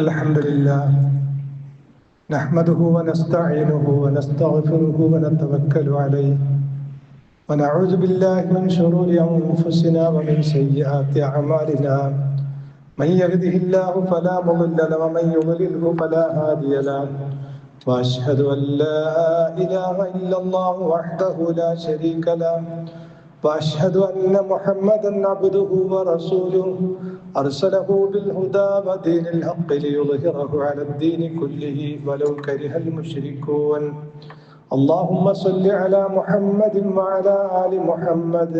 الحمد لله نحمده ونستعينه ونستغفره ونتوكل عليه ونعوذ بالله من شرور أنفسنا ومن سيئات أعمالنا من يهده الله فلا مضل له ومن يضلله فلا هادي له وأشهد أن لا إله إلا الله وحده لا شريك له وأشهد أن محمدا عبده ورسوله أرسله بالهدى ودين الحق ليظهره على الدين كله ولو كره المشركون اللهم صل على محمد وعلى آل محمد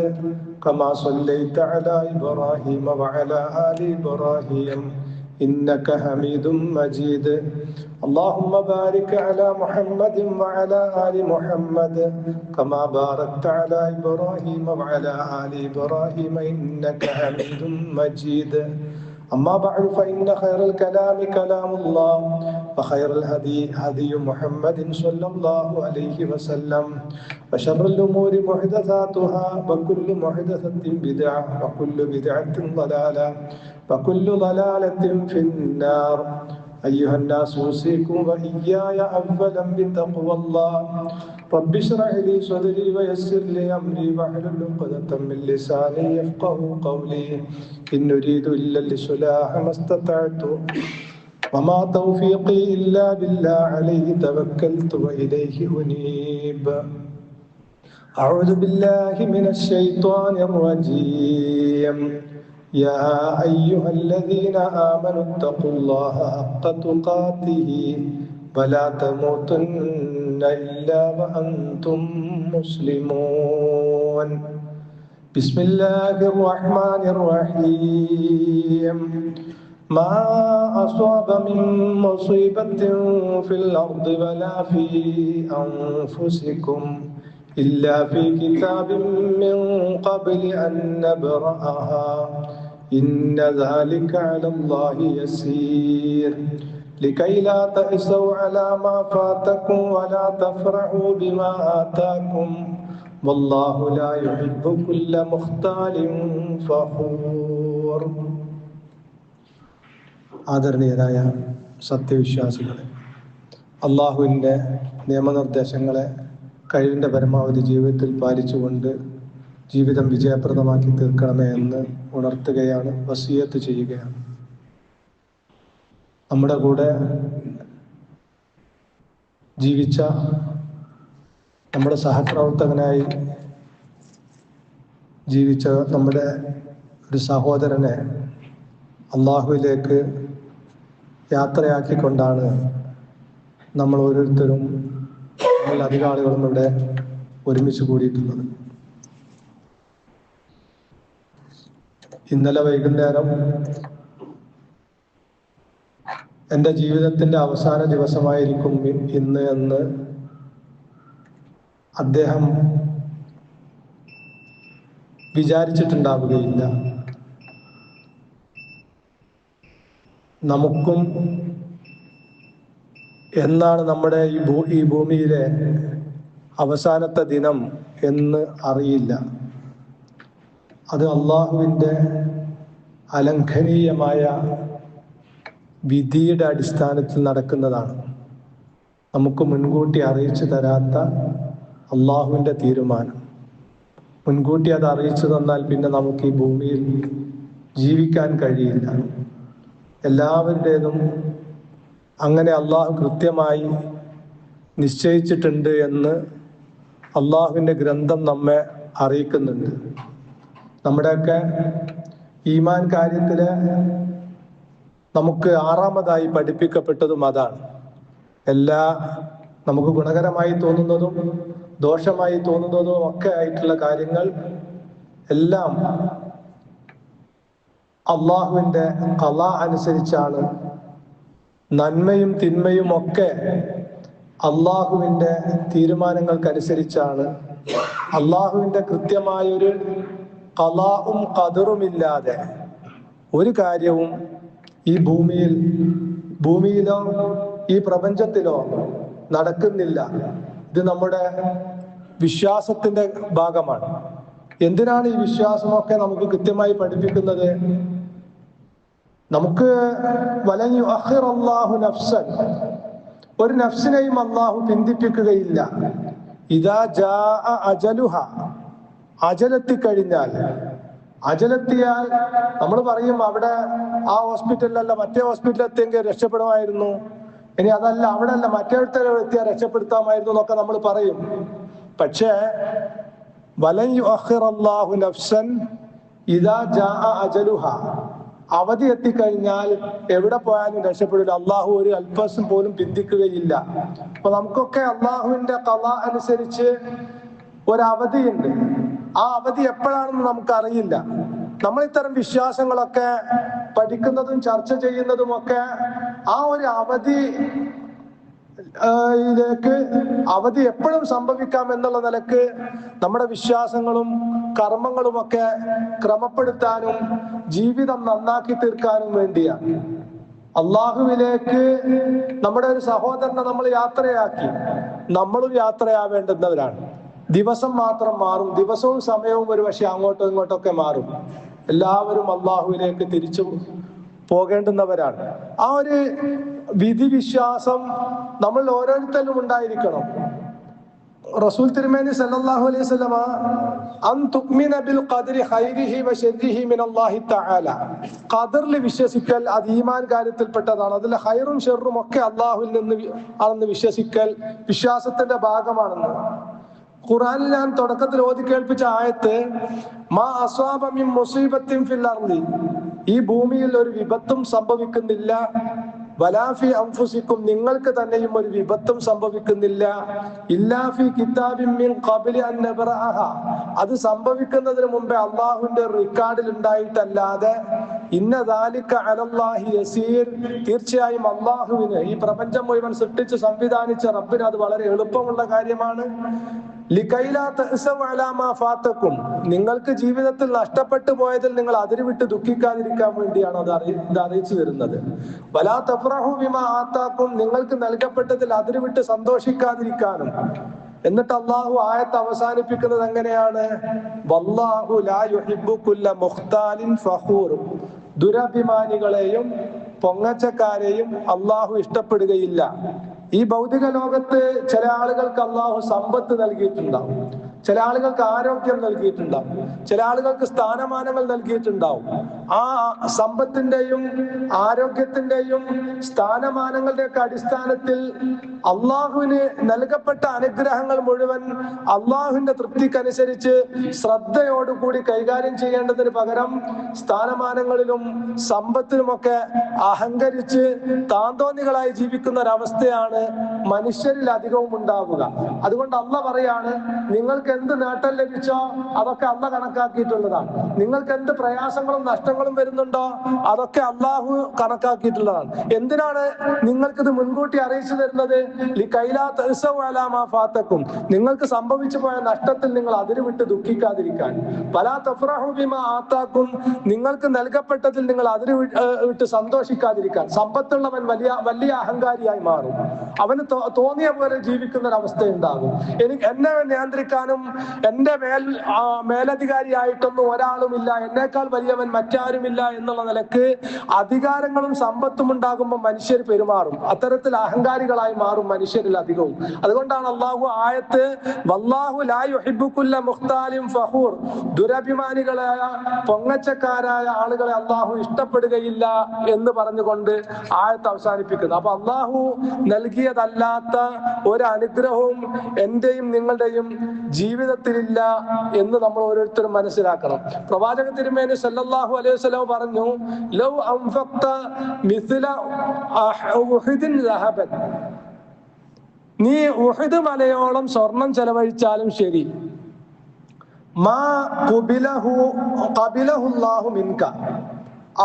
كما صليت على إبراهيم وعلى آل إبراهيم إنك حميد مجيد اللهم بارك على محمد وعلى آل محمد كما باركت على إبراهيم وعلى آل إبراهيم إنك حميد مجيد أما بعد فإن خير الكلام كلام الله وخير الهدي هدي محمد صلى الله عليه وسلم وشر الأمور محدثاتها وكل محدثة بدعة وكل بدعة ضلالة وكل ضلالة في النار أيها الناس أوصيكم وإياي أولا بتقوى الله رب اشرح لي صدري ويسر لي أمري واحلل عقدة من لساني يفقهوا قولي إن نريد إلا الإصلاح ما استطعت وما توفيقي إلا بالله عليه توكلت وإليه أنيب أعوذ بالله من الشيطان الرجيم يا أيها الذين آمنوا اتقوا الله حق تقاته ولا تموتن إلا وأنتم مسلمون بسم الله الرحمن الرحيم ما أصاب من مصيبة في الأرض ولا في أنفسكم إلا في كتاب من قبل أن نبرأها إن ذلك على الله يسير لكي لا تأسوا على ما فاتكم ولا تفرحوا بما آتاكم والله لا يحب كل مختال فخور ആദരണീയരായ സത്യവിശ്വാസികളെ, അള്ളാഹുവിൻ്റെ നിയമനിർദ്ദേശങ്ങളെ കഴിവിൻ്റെ പരമാവധി ജീവിതത്തിൽ പാലിച്ചുകൊണ്ട് ജീവിതം വിജയപ്രദമാക്കി തീർക്കണമേ എന്ന് ഉണർത്തുകയാണ്, വസിയത്ത് ചെയ്യുകയാണ്. നമ്മുടെ കൂടെ ജീവിച്ച നമ്മുടെ സഹപ്രവർത്തകനായി ജീവിച്ച നമ്മുടെ ഒരു സഹോദരനെ അള്ളാഹുവിലേക്ക് യാത്രയാക്കിക്കൊണ്ടാണ് നമ്മൾ ഓരോരുത്തരും അധികം ആളുകളും ഇവിടെ ഒരുമിച്ച് കൂടിയിട്ടുള്ളത്. ഇന്നലെ വൈകുന്നേരം എൻ്റെ ജീവിതത്തിൻ്റെ അവസാന ദിവസമായിരിക്കും ഇന്ന് എന്ന് അദ്ദേഹം വിചാരിച്ചിട്ടുണ്ടാവുകയില്ല. നമുക്കും എന്നാണ് നമ്മുടെ ഈ ഭൂമിയിലെ അവസാനത്തെ ദിനം എന്ന് അറിയില്ല. അത് അള്ളാഹുവിൻ്റെ അലംഘനീയമായ വിധിയുടെ അടിസ്ഥാനത്തിൽ നടക്കുന്നതാണ്. നമുക്ക് മുൻകൂട്ടി അറിയിച്ചു തരാത്ത അള്ളാഹുവിൻ്റെ തീരുമാനം. മുൻകൂട്ടി അത് അറിയിച്ചു തന്നാൽ പിന്നെ നമുക്ക് ഈ ഭൂമിയിൽ ജീവിക്കാൻ കഴിയില്ല. എല്ലാവരുടേതും അങ്ങനെ അള്ളാഹു കൃത്യമായി നിശ്ചയിച്ചിട്ടുണ്ട് എന്ന് അള്ളാഹുവിൻ്റെ ഗ്രന്ഥം നമ്മെ അറിയിക്കുന്നുണ്ട്. നമ്മുടെയൊക്കെ ഈമാൻ കാര്യത്തില് നമുക്ക് ആറാമതായി പഠിപ്പിക്കപ്പെട്ടതും അതാണ്. എല്ലാ നമുക്ക് ഗുണകരമായി തോന്നുന്നതും ദോഷമായി തോന്നുന്നതും ഒക്കെ ആയിട്ടുള്ള കാര്യങ്ങൾ എല്ലാം അള്ളാഹുവിൻ്റെ ഖളാ അനുസരിച്ചാണ്. നന്മയും തിന്മയും ഒക്കെ അള്ളാഹുവിൻ്റെ തീരുമാനങ്ങൾക്കനുസരിച്ചാണ്. അള്ളാഹുവിൻ്റെ കൃത്യമായൊരു ഖളാഉം ഖദറുമില്ലാതെ ഒരു കാര്യവും ഈ ഭൂമിയിലോ ഈ പ്രപഞ്ചത്തിലോ നടക്കുന്നില്ല. ഇത് നമ്മുടെ വിശ്വാസത്തിന്റെ ഭാഗമാണ്. എന്തിനാണ് ഈ വിശ്വാസമൊക്കെ നമുക്ക് കൃത്യമായി പഠിപ്പിക്കുന്നത്? നമുക്ക് വലൻ യുഅഖിറല്ലാഹു നഫ്സൻ, ഒരു നഫ്സിനെയും അള്ളാഹു പിന്തിപ്പിക്കുകയില്ല. ഇദാ ജാഅ അജലുഹ, അജലെത്തിക്കഴിഞ്ഞാൽ. അജലെത്തിയാൽ നമ്മൾ പറയും അവിടെ ആ ഹോസ്പിറ്റലിലല്ല മറ്റേ ഹോസ്പിറ്റലിൽ എത്തിയെങ്കിൽ രക്ഷപ്പെടുമായിരുന്നു, ഇനി അതല്ല അവിടെ അല്ല മറ്റേടത്തെ എത്തിയാൽ രക്ഷപ്പെടുത്താമായിരുന്നു എന്നൊക്കെ നമ്മൾ പറയും. പക്ഷേ വലൻ യുഅഖിറല്ലാഹു നഫ്സൻ ഇദാ ജാഅ അജലുഹ, അവധി എത്തിക്കഴിഞ്ഞാൽ എവിടെ പോയാലും രക്ഷപ്പെടില്ല. അള്ളാഹു ഒരു അല്പം പോലും പിന്തിക്കുകയില്ല. അപ്പൊ നമുക്കൊക്കെ അള്ളാഹുവിന്റെ ഖളാ അനുസരിച്ച് ഒരവധിയുണ്ട്. ആ അവധി എപ്പോഴാണെന്ന് നമുക്കറിയില്ല. നമ്മൾ ഇത്തരം വിശ്വാസങ്ങളൊക്കെ പഠിക്കുന്നതും ചർച്ച ചെയ്യുന്നതുമൊക്കെ ആ ഒരു അവധി എപ്പോഴും സംഭവിക്കാം എന്നുള്ള നിലക്ക് നമ്മുടെ വിശ്വാസങ്ങളും കർമ്മങ്ങളുമൊക്കെ ക്രമപ്പെടുത്താനും ജീവിതം നന്നാക്കി തീർക്കാനും വേണ്ടിയാണ്. അള്ളാഹുവിലേക്ക് നമ്മുടെ ഒരു സഹോദരനെ നമ്മൾ യാത്രയാക്കി, നമ്മളും യാത്രയാവേണ്ടുന്നവരാണ്. ദിവസം മാത്രം മാറും, ദിവസവും സമയവും ഒരു പക്ഷെ അങ്ങോട്ടും ഇങ്ങോട്ടൊക്കെ മാറും. എല്ലാവരും അള്ളാഹുവിലേക്ക് തിരിച്ചു പോകേണ്ടുന്നവരാണ്. ആ ഒരു വിധി വിശ്വാസം നമ്മൾ ഓരോരുത്തരും ഉണ്ടായിരിക്കണം. റസൂൽ തിരുമേനി സല്ലല്ലാഹു അലൈഹി വസല്ലമ അൻ തുഅ്മിന ബിൽ ഖദ്രി ഖൈരിഹി വശർരിഹി മിനല്ലാഹി തആല, ഖദറിൽ വിശ്വസിക്കൽ അത് ഈമാൻ കാര്യത്തിൽപ്പെട്ടതാണ്. അതിലെ ഖൈറും ഷർറും ഒക്കെ അള്ളാഹുവിൽ നിന്ന് ആണെന്ന് വിശ്വസിക്കൽ വിശ്വാസത്തിന്റെ ഭാഗമാണെന്ന് ഖുർആനിൽ ഞാൻ തുടക്കത്തിൽ ഓതി കേൾപ്പിച്ച ആയത്ത്, മാ അസ്വാബ മിൻ മുസീബത്തിൻ ഫിൽ അർളി, ഈ ഭൂമിയിൽ ഒരു വിപത്തും സംഭവിക്കുന്നില്ല, വലാഫി അൻഫുസിക്കും, നിങ്ങൾക്ക് തന്നെയും ഒരു വിപത്തും സംഭവിക്കുന്നില്ല, ഇല്ലാഫി കിതാബിൻ മിൻ ഖബ്ലി അൻ നബ്റഅഹ, അത് സംഭവിക്കുന്നതിന് മുമ്പേ അള്ളാഹുവിന്റെ റെക്കോർഡിൽ ഉണ്ടായിട്ടല്ലാതെ, ഇന്ന ദാലിക അലല്ലാഹി യസീർ, തീർച്ചയായും അള്ളാഹുവിന്, ഈ പ്രപഞ്ചം മുഴുവൻ സൃഷ്ടിച്ച് സംവിധാനിച്ച റബ്ബിന് അത് വളരെ എളുപ്പമുള്ള കാര്യമാണ്. ലികൈലാ തഅസവ അലാ മാ ഫാതക്കും, നിങ്ങൾക്ക് ജീവിതത്തിൽ നഷ്ടപ്പെട്ടു പോയതിൽ നിങ്ങൾ അതിരുവിട്ട് ദുഃഖിക്കാതിരിക്കാൻ വേണ്ടിയാണ് അത് അറിയിച്ചു തരുന്നത്. വലാ തഫ്റഹു ബിമാ ആതാക്കും, നിങ്ങൾക്ക് നൽകപ്പെട്ടതിൽ അതിരുവിട്ട് സന്തോഷിക്കാതിരിക്കാനും. എന്നിട്ട് അള്ളാഹു ആയത്ത് അവസാനിപ്പിക്കുന്നത് എങ്ങനെയാണ്? വല്ലാഹു ലാ യുഹിബ്ബു കുല്ല മുഖ്താലിൻ ഫഖൂർ, ദുരഭിമാനികളെയും പൊങ്ങച്ചക്കാരെയും അള്ളാഹു ഇഷ്ടപ്പെടുകയില്ല. ഈ ഭൗതിക ലോകത്ത് ചില ആളുകൾക്ക് അള്ളാഹു സമ്പത്ത് നൽകിയിട്ടുണ്ടാവും, ചില ആളുകൾക്ക് ആരോഗ്യം നൽകിയിട്ടുണ്ടാവും, ചില ആളുകൾക്ക് സ്ഥാനമാനങ്ങൾ നൽകിയിട്ടുണ്ടാവും. ആ സമ്പത്തിന്റെയും ആരോഗ്യത്തിന്റെയും സ്ഥാനമാനങ്ങളുടെ ഒക്കെ അടിസ്ഥാനത്തിൽ അള്ളാഹുവിന് നൽകപ്പെട്ട അനുഗ്രഹങ്ങൾ മുഴുവൻ അള്ളാഹുവിന്റെ തൃപ്തിക്കനുസരിച്ച് ശ്രദ്ധയോടുകൂടി കൈകാര്യം ചെയ്യേണ്ടതിന് പകരം സ്ഥാനമാനങ്ങളിലും സമ്പത്തിലുമൊക്കെ അഹങ്കരിച്ച് താന്തോന്നികളായി ജീവിക്കുന്ന ഒരവസ്ഥയാണ് മനുഷ്യരിൽ അധികവും ഉണ്ടാവുക. അതുകൊണ്ട് അള്ളാഹ് പറയാണ്, നിങ്ങൾക്ക് എന്ത് നേട്ടം ലഭിച്ചോ അതൊക്കെ അള്ളാഹ് കണക്കാക്കിയിട്ടുള്ളതാണ്. നിങ്ങൾക്ക് എന്ത് പ്രയാസങ്ങളും നഷ്ടങ്ങളും വരുന്നുണ്ടോ അതൊക്കെ അള്ളാഹു കണക്കാക്കിയിട്ടുള്ളതാണ്. എന്തിനാണ് നിങ്ങൾക്കിത് മുൻകൂട്ടി അറിയിച്ചു തരുന്നത്? ലികൈലാ തഅസവ അലാ മാ ഫാതക്കും, നിങ്ങൾക്ക് സംഭവിച്ചു പോയ നഷ്ടത്തിൽ നിങ്ങൾ അതിരുവിട്ട് ദുഃഖിക്കാതിരിക്കാൻ. വലാ തഫ്റഹു ബിമാ ആതാക്കും, നിങ്ങൾക്ക് നൽകപ്പെട്ടതിൽ നിങ്ങൾ അതിരുവിട്ട് സന്തോഷിക്കാതിരിക്കാൻ. സമ്പത്തുള്ളവൻ വലിയ അഹങ്കാരിയായി മാറും, അവന് തോന്നിയ പോലെ ജീവിക്കുന്ന ഒരു അവസ്ഥ ഉണ്ടാകും. എന്നെ നിയന്ത്രിക്കാനും എന്റെ മേലധികാരിയായിട്ടൊന്നും ഒരാളുമില്ല, എന്നേക്കാൾ വലിയവൻ മറ്റാരുമില്ല എന്നുള്ള നിലക്ക് അധികാരങ്ങളും സമ്പത്തും ഉണ്ടാകുമ്പോൾ മനുഷ്യർ പെരുമാറും. അത്തരത്തിൽ അഹങ്കാരികളായി മാറും മനുഷ്യരിൽ അധികവും. അതുകൊണ്ടാണ് അള്ളാഹു ആയത്ത് വല്ലാഹു ലാ യുഹിബ്ബു കുല്ല മുഖ്താലിൻ ഫഖൂർ, ദുരഭിമാനികളായ പൊങ്ങച്ചക്കാരായ ആളുകളെ അള്ളാഹു ഇഷ്ടപ്പെടുകയില്ല എന്ന് പറഞ്ഞുകൊണ്ട് ആയത്ത് അവസാനിപ്പിക്കുന്നു. അപ്പൊ അള്ളാഹു നൽകിയതല്ലാത്ത ഒരു അനുഗ്രഹവും എന്റെയും നിങ്ങളുടെയും ജീവിതത്തിലില്ല എന്ന് നമ്മൾ ഓരോരുത്തരും മനസ്സിലാക്കണം. പ്രവാചക തിരുമേനി സല്ലല്ലാഹു അലൈഹി വസല്ലം പറഞ്ഞു, ലൗ അൻഫഖ്ത മിസ്ല ഉഹുദിൻ ദഹബൻ, നീ ഉഹുദ് മലയോളം സ്വർണം ചെലവഴിച്ചാലും ശരി, മാ ഖബിലഹു അല്ലാഹു മിൻക,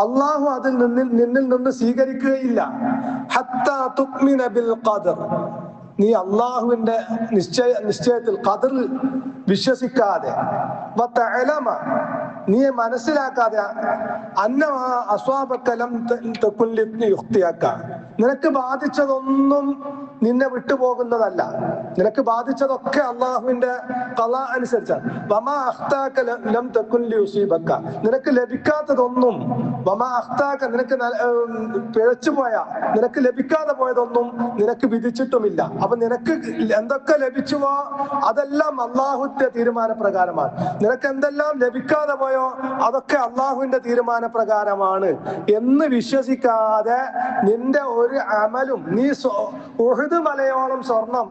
അള്ളാഹു അതിൽ നിന്നിൽ നിന്ന് സ്വീകരിക്കുകയില്ല. ഹത്താ തുഅ്മിന ബിൽ ഖദർ, നീ അള്ളാഹുവിന്റെ നിശ്ചയത്തിൽ ഖദറിൽ വിശ്വസിക്കാതെ, വതഅലമ, നീ മനസ്സിലാക്കാതെ അസ്വാബക്കലം നിനക്ക് ബാധിച്ചതൊന്നും നിന്നെ വിട്ടുപോകുന്നതല്ല. നിനക്ക് ബാധിച്ചതൊക്കെ അള്ളാഹുവിന്റെ ഖളാ അനുസരിച്ചാണ്. വമാ അഖ്താക ലം തകുൻ ലിയുസീബക, നിനക്ക് ലഭിക്കാത്തതൊന്നും, വമാ അഖ്താക നിനക്ക് പിഴച്ചു പോയ, നിനക്ക് ലഭിക്കാതെ പോയതൊന്നും നിനക്ക് വിധിച്ചിട്ടുമില്ല. അപ്പൊ നിനക്ക് എന്തൊക്കെ ലഭിച്ചുവോ അതെല്ലാം അള്ളാഹുവിന്റെ തീരുമാനപ്രകാരമാണ്. നിനക്ക് എന്തെല്ലാം ലഭിക്കാതെ പോയോ അതൊക്കെ അള്ളാഹുവിന്റെ തീരുമാനപ്രകാരമാണ് എന്ന് വിശ്വസിക്കാതെ നിന്റെ ഒരു അമലും, നീ ഉഹുദ് മലയോളം സ്വർണം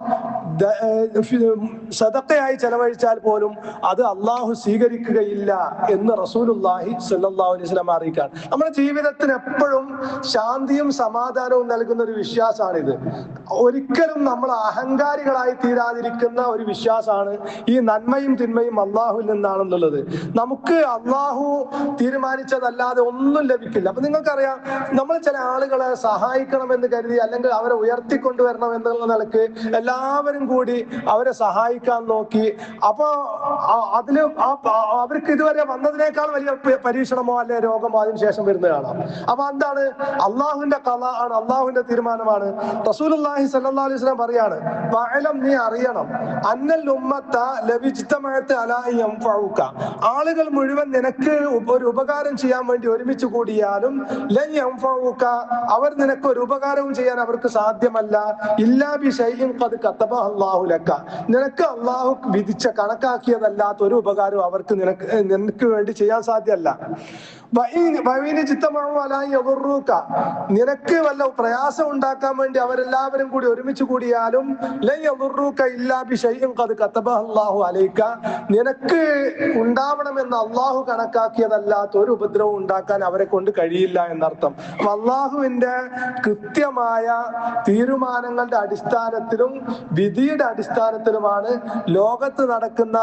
സദഖയായി ചെലവഴിച്ചാൽ പോലും അത് അള്ളാഹു സ്വീകരിക്കുകയില്ല എന്ന് റസൂലുള്ളാഹി സ്വല്ലല്ലാഹു അലൈഹി വസല്ലം അറിയിക്കാണ്. നമ്മുടെ ജീവിതത്തിന് എപ്പോഴും ശാന്തിയും സമാധാനവും നൽകുന്ന ഒരു വിശ്വാസമാണിത്. ഒരിക്കലും നമ്മൾ അഹങ്കാരികളായി തീരാതിരിക്കുന്ന ഒരു വിശ്വാസമാണ് ഈ നന്മയും തിന്മയും അള്ളാഹുവിൽ നിന്നാണെന്നുള്ളത്. നമുക്ക് അള്ളാഹു തീരുമാനിച്ചതല്ലാതെ ഒന്നും ലഭിക്കില്ല. അപ്പൊ നിങ്ങൾക്കറിയാം, നമ്മൾ ചില ആളുകളെ സഹായിക്കണമെന്ന് കരുതി അല്ലെങ്കിൽ അവരെ ഉയർത്തിക്കൊണ്ടുവരണം എന്നുള്ള നിലക്ക് എല്ലാവരും കൂടി അവരെ സഹായിക്കാൻ നോക്കി. അപ്പൊ അതില് അവർക്ക് ഇതുവരെ വന്നതിനേക്കാൾ വലിയ പരീക്ഷണമോ അല്ലെ രോഗമോ അതിനുശേഷം വരുന്നത് കാണാം. അപ്പൊ എന്താണ്? അള്ളാഹുവിന്റെ ഖളാ ആണ്, അള്ളാഹുവിന്റെ തീരുമാനമാണ്. റസൂലുള്ളാഹി സ്വല്ലല്ലാഹു അലൈഹി വസല്ലം പറയാണ്, വഅലം, നീ അറിയണം, അന്നൽ ഉമ്മത്ത ലവിജ്തമഅത അലാ യൻഫഉക, ആളുകൾ മുഴുവൻ നിനക്ക് ഒരു ഉപകാരം ചെയ്യാൻ വേണ്ടി ഒരുമിച്ച് കൂടിയാലും ലൻ യൻഫഉക, അവർ നിനക്ക് ഒരു ഉപകാരവും ചെയ്യാൻ അവർക്ക് സാധ്യമല്ല. ഇല്ലാ ബിശൈഇൻ ഖദ് കതബഹു അല്ലാഹു ലക, നിനക്ക് അള്ളാഹു വിധിച്ച കണക്കാക്കിയതല്ലാത്ത ഒരു ഉപകാരവും അവർക്ക് നിനക്ക് വേണ്ടി ചെയ്യാൻ സാധ്യമല്ല. നിനക്ക് വല്ല പ്രയാസം ഉണ്ടാക്കാൻ വേണ്ടി അവരെല്ലാവരും കൂടി ഒരുമിച്ച് കൂടിയാലും നിനക്ക് ഉണ്ടാവണമെന്ന് അള്ളാഹു കണക്കാക്കിയതല്ലാത്ത ഒരു ഉപദ്രവം ഉണ്ടാക്കാൻ അവരെ കൊണ്ട് കഴിയില്ല എന്നർത്ഥം. അള്ളാഹുവിന്റെ കൃത്യമായ തീരുമാനങ്ങളുടെ അടിസ്ഥാനത്തിലും വിധിയുടെ അടിസ്ഥാനത്തിലുമാണ് ലോകത്ത് നടക്കുന്ന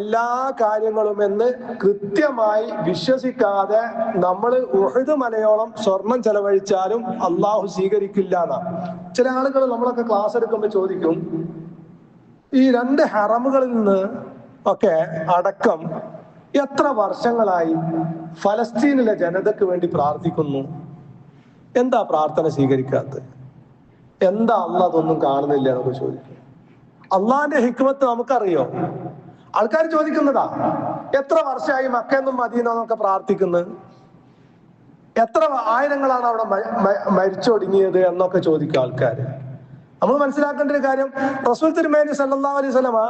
എല്ലാ കാര്യങ്ങളും എന്ന് കൃത്യമായി വിശ്വസിക്കാതെ നമ്മൾ ഉഹുദ് മലയോളം സ്വർണം ചെലവഴിച്ചാലും അള്ളാഹു സ്വീകരിക്കില്ല എന്നാണ്. ചില ആളുകൾ നമ്മളൊക്കെ ക്ലാസ് എടുക്കുമ്പോൾ ചോദിക്കും, ഈ 2 ഹറമുകളിൽ നിന്ന് ഒക്കെ അടക്കം എത്ര വർഷങ്ങളായി ഫലസ്തീനിലെ ജനതയ്ക്ക് വേണ്ടി പ്രാർത്ഥിക്കുന്നു, എന്താ പ്രാർത്ഥന സ്വീകരിക്കാത്തത്, എന്താ അള്ളാഹ് അതൊന്നും കാണുന്നില്ല എന്നൊക്കെ ചോദിക്കും. അള്ളാഹിന്റെ ഹിക്മത്ത് നമുക്കറിയോ? ആൾക്കാർ ചോദിക്കുന്നതാ, എത്ര വർഷമായി മക്കയെന്നും മദീനന്നൊക്കെ പ്രാർത്ഥിക്കുന്നത്, എത്ര ആയിരങ്ങളാണ് അവിടെ മരിച്ചൊടുങ്ങിയത് എന്നൊക്കെ ചോദിക്കും ആൾക്കാർ. നമ്മൾ മനസ്സിലാക്കേണ്ട ഒരു കാര്യം, റസൂൽ തിരുമേനി സല്ലല്ലാഹു അലൈഹി വസല്ലമ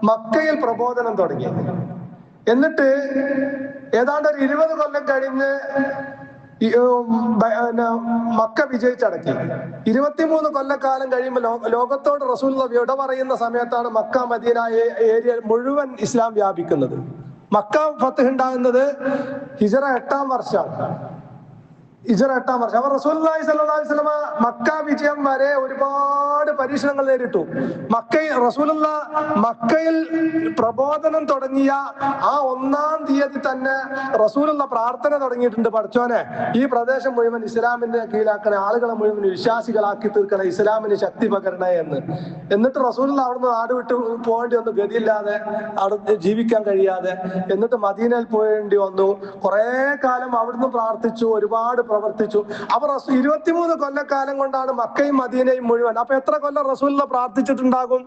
മക്കയിൽ പ്രബോധനം തുടങ്ങി. എന്നിട്ട് ഏതാണ്ട് ഒരു 20 കൊല്ലം കഴിഞ്ഞ് മക്ക വിജയിച്ചടക്കി. 23 കൊല്ലക്കാലം കഴിയുമ്പോൾ ലോകത്തോട് റസൂൽ വിട പറയുന്ന സമയത്താണ് മക്ക മദീന ഏരിയ മുഴുവൻ ഇസ്ലാം വ്യാപിക്കുന്നത്. മക്ക ഫത്ഹ് ഉണ്ടാകുന്നത് ഹിജറ 8-ാം വർഷമാണ്. അപ്പോൾ റസൂലുള്ളാഹി സ്വല്ലല്ലാഹു അലൈഹി വസല്ലമ മക്ക വിജയം വരെ ഒരുപാട് പരീക്ഷണങ്ങൾ നേരിട്ടു. മക്കയിൽ പ്രബോധനം തുടങ്ങിയ ആ 1-ാം തീയതി തന്നെ റസൂലുള്ള പ്രാർത്ഥന തുടങ്ങിയിട്ടുണ്ട്, പഠിച്ചോനെ ഈ പ്രദേശം മുഴുവൻ ഇസ്ലാമിന്റെ കീഴിലാക്കണേ, ആളുകളെ മുഴുവൻ വിശ്വാസികളാക്കി തീർക്കണേ, ഇസ്ലാമിന് ശക്തി പകരണേ എന്ന്. എന്നിട്ട് റസൂലുള്ള അവിടുന്ന് നാട് വിട്ട് പോകേണ്ടി വന്നു, ഗതിയില്ലാതെ, അവിടെ ജീവിക്കാൻ കഴിയാതെ. എന്നിട്ട് മദീനയിൽ പോകേണ്ടി വന്നു. കുറെ കാലം അവിടുന്ന് പ്രാർത്ഥിച്ചു, ഒരുപാട് പ്രവർത്തിച്ചു. അപ്പൊ 23 കൊല്ലക്കാലം കൊണ്ടാണ് മക്കയും മദീനയും മുഴുവൻ. അപ്പൊ എത്ര കൊല്ലം റസൂലുള്ള പ്രാർത്ഥിച്ചിട്ടുണ്ടാകും?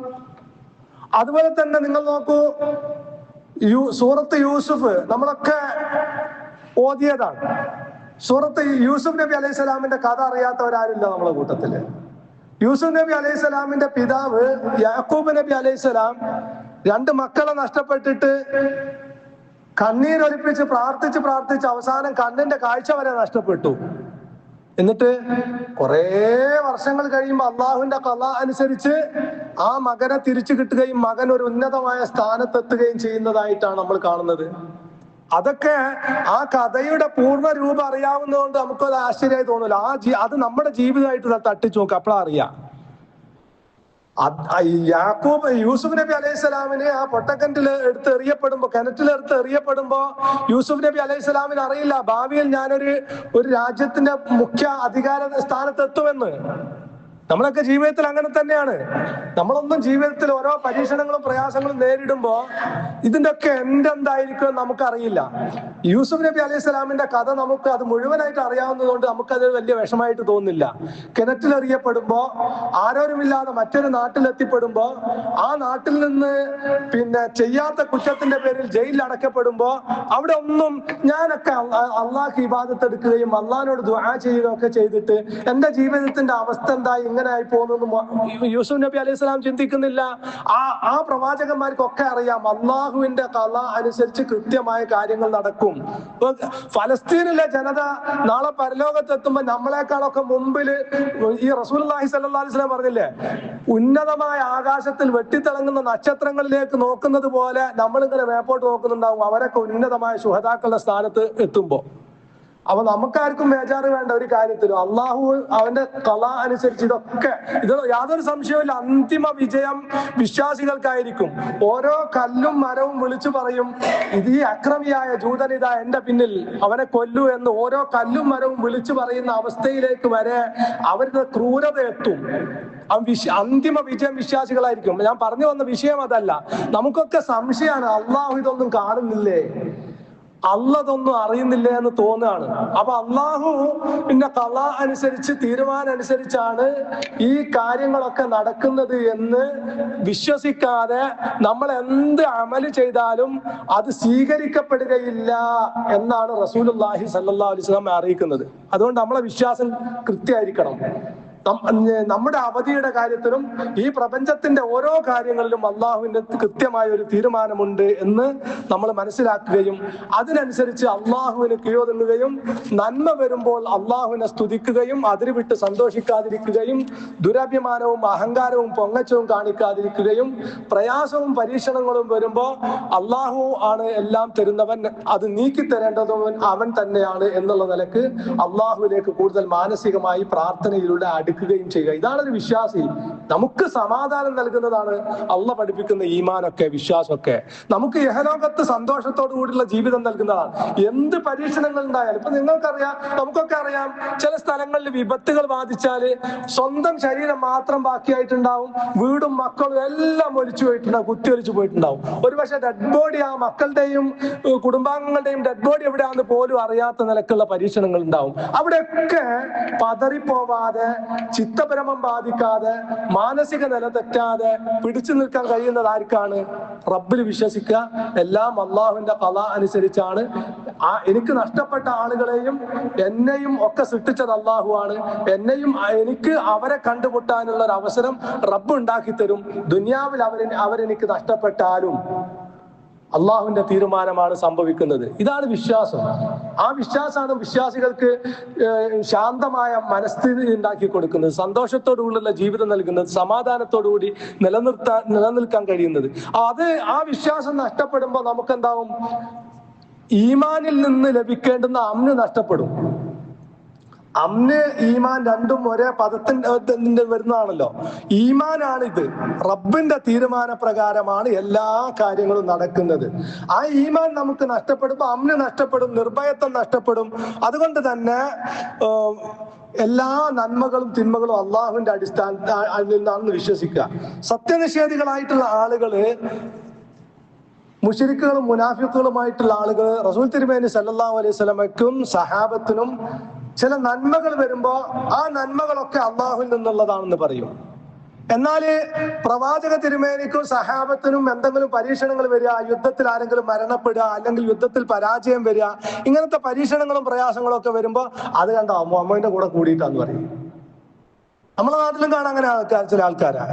അതുപോലെ തന്നെ നിങ്ങൾ നോക്കൂ, സൂറത്ത് യൂസുഫ് നമ്മളൊക്കെ ഓതിയതാണ്. സൂറത്ത് യൂസുഫ് നബി അലൈഹി സ്വലാമിന്റെ കഥ അറിയാത്തവരാരില്ല നമ്മളെ കൂട്ടത്തില്. യൂസുഫ് നബി അലൈഹി സ്വലാമിന്റെ പിതാവ് യാക്കൂബ് നബി അലൈഹി സ്വലാം 2 മക്കളെ നഷ്ടപ്പെട്ടിട്ട് കണ്ണീരൊലിപ്പിച്ച് പ്രാർത്ഥിച്ച് അവസാനം കണ്ണിന്റെ കാഴ്ച വരെ നഷ്ടപ്പെട്ടു. എന്നിട്ട് കുറെ വർഷങ്ങൾ കഴിയുമ്പോൾ അള്ളാഹുവിന്റെ ഖളാ അനുസരിച്ച് ആ മകനെ തിരിച്ചു കിട്ടുകയും മകൻ ഒരു ഉന്നതമായ സ്ഥാനത്തെത്തുകയും ചെയ്യുന്നതായിട്ടാണ് നമ്മൾ കാണുന്നത്. അതൊക്കെ ആ കഥയുടെ പൂർണ്ണ രൂപം അറിയാവുന്നതുകൊണ്ട് നമുക്കത് ആശ്ചര്യമായി തോന്നില്ല. അത് നമ്മുടെ ജീവിതമായിട്ട് തട്ടിച്ചു നോക്കുക, അപ്പോഴാ അറിയാം. യൂസുഫ് നബി അലൈഹി സ്വലാമിന് ആ കിണറ്റിൽ എടുത്ത് എറിയപ്പെടുമ്പോ യൂസുഫ് നബി അലൈഹി സ്വലാമിന് അറിയില്ല ഭാവിയിൽ ഞാനൊരു രാജ്യത്തിന്റെ മുഖ്യ അധികാര സ്ഥാനത്തെത്തുമെന്ന്. നമ്മളൊക്കെ ജീവിതത്തിൽ അങ്ങനെ തന്നെയാണ്. നമ്മളൊന്നും ജീവിതത്തിൽ ഓരോ പരീക്ഷണങ്ങളും പ്രയാസങ്ങളും നേരിടുമ്പോ ഇതിന്റെ ഒക്കെ എന്തായിരിക്കും നമുക്കറിയില്ല. യൂസുഫ് നബി അലൈഹി സ്വലാമിന്റെ കഥ നമുക്ക് അത് മുഴുവനായിട്ട് അറിയാവുന്നതുകൊണ്ട് നമുക്കത് വലിയ വിഷമായിട്ട് തോന്നുന്നില്ല. കിണറ്റിലെറിയപ്പെടുമ്പോ, ആരോരുമില്ലാതെ മറ്റൊരു നാട്ടിലെത്തിപ്പെടുമ്പോ, ആ നാട്ടിൽ നിന്ന് ചെയ്യാത്ത കുറ്റത്തിന്റെ പേരിൽ ജയിലിൽ അടക്കപ്പെടുമ്പോ അവിടെ ഒന്നും ഞാനൊക്കെ അള്ളാഹ് ഇബാദത്ത് എടുക്കുകയും അള്ളാഹിനോട് ദുആ ചെയ്യുകയും ഒക്കെ ചെയ്തിട്ട് എന്റെ ജീവിതത്തിന്റെ അവസ്ഥ എന്തായി ഇങ്ങനെ ആയി പോകുന്നു യൂസുഫ് നബി അലൈഹി സ്വലാം ചിന്തിക്കുന്നില്ല. ആ പ്രവാചകന്മാർക്കൊക്കെ അറിയാം അള്ളാഹുവിന്റെ കല അനുസരിച്ച് കൃത്യമായ കാര്യങ്ങൾ നടക്കും. ഫലസ്തീനിലെ ജനത നാളെ പരലോകത്തെത്തുമ്പോ നമ്മളെക്കാളൊക്കെ മുമ്പില് ഈ റസൂലുള്ളാഹി സ്വല്ലല്ലാഹു അലൈഹി വസല്ലം പറഞ്ഞില്ലേ, ഉന്നതമായ ആകാശത്തിൽ വെട്ടിത്തിളങ്ങുന്ന നക്ഷത്രങ്ങളിലേക്ക് നോക്കുന്നത് പോലെ നമ്മളിങ്ങനെ മേപ്പോട്ട് നോക്കുന്നുണ്ടാവും അവരൊക്കെ ഉന്നതമായ ശുഹദാക്കളുടെ സ്ഥാനത്ത് എത്തുമ്പോ. അപ്പൊ നമുക്കാർക്കും ബേജാറ് വേണ്ട ഒരു കാര്യത്തിലും. അള്ളാഹു അവന്റെ കല അനുസരിച്ച് ഇത് യാതൊരു സംശയവുമില്ല, അന്തിമ വിജയം വിശ്വാസികൾക്കായിരിക്കും. ഓരോ കല്ലും മരവും വിളിച്ചു പറയും, ഇത് ഈ അക്രമിയായ ജൂതനിത എന്റെ പിന്നിൽ, അവനെ കൊല്ലൂ എന്ന് ഓരോ കല്ലും മരവും വിളിച്ചു പറയുന്ന അവസ്ഥയിലേക്ക് വരെ അവരുടെ ക്രൂരത എത്തും. അന്തിമ വിജയം വിശ്വാസികളായിരിക്കും. ഞാൻ പറഞ്ഞു വന്ന വിഷയം അതല്ല. നമുക്കൊക്കെ സംശയമാണ്, അള്ളാഹു ഇതൊന്നും കാണുന്നില്ലേ, അള്ളതൊന്നും അറിയുന്നില്ല എന്ന് തോന്നുകയാണ്. അപ്പൊ അള്ളാഹു കല അനുസരിച്ച്, തീരുമാനം അനുസരിച്ചാണ് ഈ കാര്യങ്ങളൊക്കെ നടക്കുന്നത് എന്ന് വിശ്വസിക്കാതെ നമ്മൾ എന്ത് അമല് ചെയ്താലും അത് സ്വീകരിക്കപ്പെടുകയില്ല എന്നാണ് റസൂലുള്ളാഹി സ്വല്ലല്ലാഹു അലൈഹി വസല്ലം അറിയിക്കുന്നത്. അതുകൊണ്ട് നമ്മളെ വിശ്വാസം കൃത്യമായിരിക്കണം. നമ്മുടെ അവധിയുടെ കാര്യത്തിലും ഈ പ്രപഞ്ചത്തിന്റെ ഓരോ കാര്യങ്ങളിലും അള്ളാഹുവിന്റെ കൃത്യമായ ഒരു തീരുമാനമുണ്ട് എന്ന് നമ്മൾ മനസ്സിലാക്കുകയും അതിനനുസരിച്ച് അള്ളാഹുവിന് കീഴൊതുങ്ങുകയും നന്മ വരുമ്പോൾ അള്ളാഹുവിനെ സ്തുതിക്കുകയും അതിരുവിട്ട് സന്തോഷിക്കാതിരിക്കുകയും ദുരഭിമാനവും അഹങ്കാരവും പൊങ്ങച്ചവും കാണിക്കാതിരിക്കുകയും പ്രയാസവും പരീക്ഷണങ്ങളും വരുമ്പോ അള്ളാഹു ആണ് എല്ലാം തരുന്നവൻ, അത് നീക്കിത്തരേണ്ടതും അവൻ തന്നെയാണ് എന്നുള്ള നിലക്ക് അള്ളാഹുവിലേക്ക് കൂടുതൽ മാനസികമായി പ്രാർത്ഥനയിലൂടെ അടുക്കുകയും ചെയ്യുക. ഇതാണ് ഒരു വിശ്വാസി. നമുക്ക് സമാധാനം നൽകുന്നതാണ് അള്ളാഹ് പഠിപ്പിക്കുന്ന ഈമാനൊക്കെ വിശ്വാസമൊക്കെ. നമുക്ക് ഇഹലോകത്ത് സന്തോഷത്തോടു കൂടിയുള്ള ജീവിതം നൽകുന്നതാണ്. എന്ത് പരീക്ഷണങ്ങൾ ഉണ്ടായാലും, ഇപ്പൊ നിങ്ങൾക്കറിയാം, നമുക്കൊക്കെ അറിയാം, ചില സ്ഥലങ്ങളിൽ വിപത്തുകൾ ബാധിച്ചാല് സ്വന്തം ശരീരം മാത്രം ബാക്കിയായിട്ടുണ്ടാവും, വീടും മക്കളും എല്ലാം ഒലിച്ചു പോയിട്ടുണ്ടാവും, കുത്തിയൊലിച്ചു പോയിട്ടുണ്ടാവും. ഒരുപക്ഷെ ഡെഡ് ബോഡി, ആ മക്കളുടെയും കുടുംബാംഗങ്ങളുടെയും ഡെഡ് ബോഡി എവിടെയാണെന്ന് പോലും അറിയാത്ത നിലക്കുള്ള പരീക്ഷണങ്ങൾ ഉണ്ടാവും. അവിടെയൊക്കെ പതറിപ്പോവാതെ, ചിത്തഭ്രമം ബാധിക്കാതെ, മാനസിക നില തെറ്റാതെ പിടിച്ചു നിൽക്കാൻ കഴിയുന്നത് ആർക്കാണ്? റബ്ബിൽ വിശ്വസിക്കുക. എല്ലാം അള്ളാഹുവിന്റെ ഖള അനുസരിച്ചാണ്. എനിക്ക് നഷ്ടപ്പെട്ട ആളുകളെയും എന്നെയും ഒക്കെ സൃഷ്ടിച്ചത് അള്ളാഹു ആണ്. എന്നെയും എനിക്ക് അവരെ കണ്ടുമുട്ടാനുള്ള ഒരു അവസരം റബ്ബ് ഉണ്ടാക്കി തരും. ദുനിയാവിൽ അവരെനിക്ക് നഷ്ടപ്പെട്ടാലും അള്ളാഹുവിന്റെ തീരുമാനമാണ് സംഭവിക്കുന്നത്. ഇതാണ് വിശ്വാസം. ആ വിശ്വാസമാണ് വിശ്വാസികൾക്ക് ശാന്തമായ മനസ്ഥിതി ഉണ്ടാക്കി കൊടുക്കുന്നത്, സന്തോഷത്തോടുകൂടിയുള്ള ജീവിതം നൽകുന്നത്, സമാധാനത്തോടുകൂടി നിലനിൽക്കാൻ കഴിയുന്നത്. ആ വിശ്വാസം നഷ്ടപ്പെടുമ്പോൾ നമുക്കെന്താവും? ഈമാനിൽ നിന്ന് ലഭിക്കേണ്ടുന്ന അമ്ന് നഷ്ടപ്പെടും. അമ്ന് ഈമാൻ രണ്ടും ഒരേ പദത്തിന്റെ വരുന്നതാണല്ലോ. ഈമാനാണിത്. റബ്ബിന്റെ തീരുമാനപ്രകാരമാണ് എല്ലാ കാര്യങ്ങളും നടക്കുന്നത്. ആ ഈമാൻ നമുക്ക് നഷ്ടപ്പെടുമ്പോൾ അമ്ന് നഷ്ടപ്പെടും, നിർഭയത്വം നഷ്ടപ്പെടും. അതുകൊണ്ട് തന്നെ എല്ലാ നന്മകളും തിന്മകളും അള്ളാഹുവിന്റെ അടിസ്ഥാനത്തിൽ നിന്നാണെന്ന് വിശ്വസിക്കുക. സത്യനിഷേധികളായിട്ടുള്ള ആളുകള്, മുശ്രിക്കുകളും മുനാഫിക്കുകളുമായിട്ടുള്ള ആളുകൾ റസൂൽ തിരുമേനി സല്ലല്ലാഹു അലൈഹി വസല്ലമയ്ക്കും സഹാബത്തിനും ചില നന്മകൾ വരുമ്പോ ആ നന്മകളൊക്കെ അള്ളാഹുവിൽ നിന്നുള്ളതാണെന്ന് പറയും. എന്നാല് പ്രവാചക തിരുമേനിക്കും സഹാബത്തിനും എന്തെങ്കിലും പരീക്ഷണങ്ങൾ വരിക, യുദ്ധത്തിൽ ആരെങ്കിലും മരണപ്പെടുക, അല്ലെങ്കിൽ യുദ്ധത്തിൽ പരാജയം വരിക, ഇങ്ങനത്തെ പരീക്ഷണങ്ങളും പ്രയാസങ്ങളും ഒക്കെ വരുമ്പോ അത് കണ്ടോ മുഹമ്മദിന്റെ കൂടെ കൂടിയിട്ടാന്ന് പറയും. നമ്മളെ നാട്ടിലും കാണാൻ അങ്ങനെ ചില ആൾക്കാരാ.